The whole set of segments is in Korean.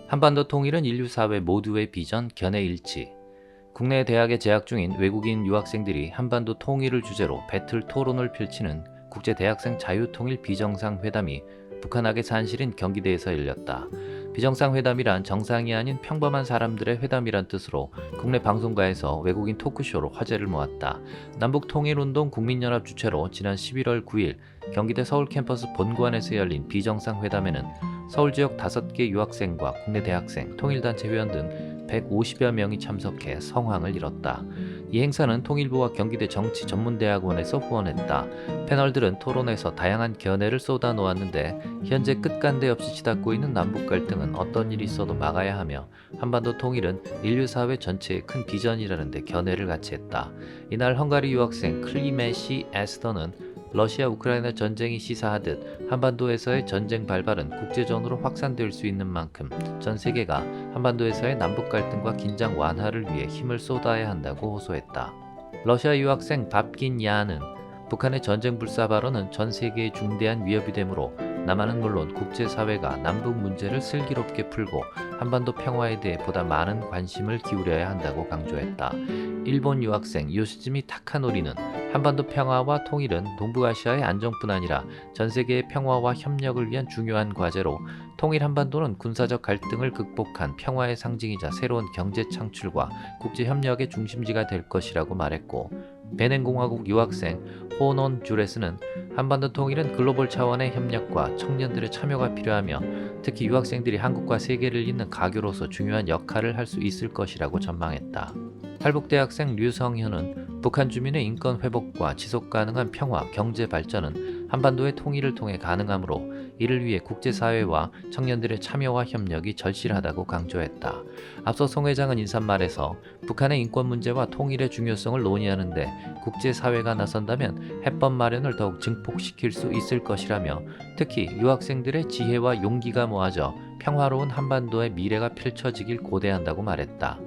한반도 통일은 인류 사회 모두의 비전, 견해 일치. 국내 대학에 재학 중인 외국인 유학생들이 한반도 통일을 주제로 배틀 토론을 펼치는 국제대학생 자유통일 비정상회담이 북한학의 산실인 경기대에서 열렸다. 비정상회담이란 정상이 아닌 평범한 사람들의 회담이란 뜻으로 국내 방송가에서 외국인 토크쇼로 화제를 모았다. 남북통일운동 국민연합 주최로 지난 11월 9일 경기대 서울 캠퍼스 본관에서 열린 비정상회담에는 서울 지역 5개 유학생과 국내 대학생, 통일단체 회원 등 150여 명이 참석해 성황을 이뤘다. 이 행사는 통일부와 경기대 정치전문대학원에서 후원했다. 패널들은 토론에서 다양한 견해를 쏟아놓았는데 현재 끝간데 없이 치닫고 있는 남북 갈등은 어떤 일이 있어도 막아야 하며 한반도 통일은 인류 사회 전체의 큰 비전이라는 데 견해를 같이 했다. 이날 헝가리 유학생 클리메시 에스더는 러시아 우크라이나 전쟁이 시사하듯 한반도에서의 전쟁 발발은 국제전으로 확산될 수 있는 만큼 전 세계가 한반도에서의 남북 갈등과 긴장 완화를 위해 힘을 쏟아야 한다고 호소했다. 러시아 유학생 밥긴 야는 북한의 전쟁 불사 발언은 전 세계에 중대한 위협이 되므로 남한은 물론 국제사회가 남북 문제를 슬기롭게 풀고 한반도 평화에 대해 보다 많은 관심을 기울여야 한다고 강조했다. 일본 유학생 요시즈미 타카노리는 한반도 평화와 통일은 동북아시아의 안정뿐 아니라 전 세계의 평화와 협력을 위한 중요한 과제로 통일 한반도는 군사적 갈등을 극복한 평화의 상징이자 새로운 경제 창출과 국제 협력의 중심지가 될 것이라고 말했고, 베넨공화국 유학생 호논 주레스는 한반도 통일은 글로벌 차원의 협력과 청년들의 참여가 필요하며 특히 유학생들이 한국과 세계를 잇는 가교로서 중요한 역할을 할 수 있을 것이라고 전망했다. 탈북대학생 류성현은 북한 주민의 인권 회복과 지속 가능한 평화, 경제 발전은 한반도의 통일을 통해 가능하므로 이를 위해 국제사회와 청년들의 참여와 협력이 절실하다고 강조했다. 앞서 송 회장은 인사말에서 북한의 인권 문제와 통일의 중요성을 논의하는데 국제사회가 나선다면 해법 마련을 더욱 증폭시킬 수 있을 것이라며 특히 유학생들의 지혜와 용기가 모아져 평화로운 한반도의 미래가 펼쳐지길 고대한다고 말했다.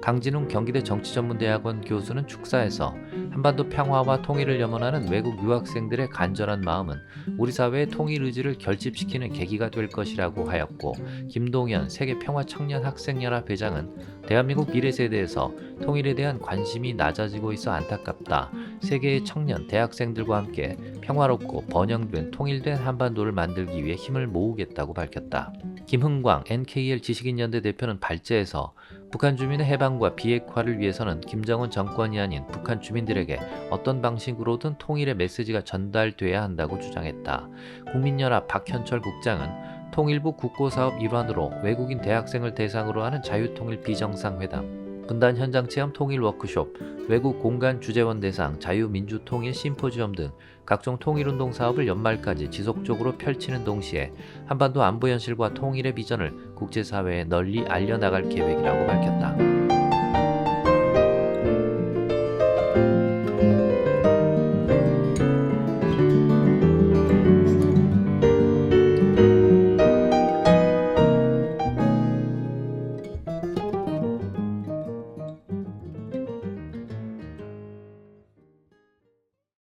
강진웅 경기대 정치전문대학원 교수는 축사에서 한반도 평화와 통일을 염원하는 외국 유학생들의 간절한 마음은 우리 사회의 통일 의지를 결집시키는 계기가 될 것이라고 하였고, 김동현 세계평화청년학생연합 회장은 대한민국 미래세대에서 통일에 대한 관심이 낮아지고 있어 안타깝다. 세계의 청년, 대학생들과 함께 평화롭고 번영된 통일된 한반도를 만들기 위해 힘을 모으겠다고 밝혔다. 김흥광 NKL 지식인연대 대표는 발제에서 북한 주민의 해방과 비핵화를 위해서는 김정은 정권이 아닌 북한 주민들에게 어떤 방식으로든 통일의 메시지가 전달돼야 한다고 주장했다. 국민연합 박현철 국장은 통일부 국고사업 일환으로 외국인 대학생을 대상으로 하는 자유통일 비정상회담, 분단 현장체험 통일 워크숍, 외국 공간 주재원 대상 자유민주통일 심포지엄 등 각종 통일운동 사업을 연말까지 지속적으로 펼치는 동시에 한반도 안보 현실과 통일의 비전을 국제사회에 널리 알려나갈 계획이라고 밝혔다.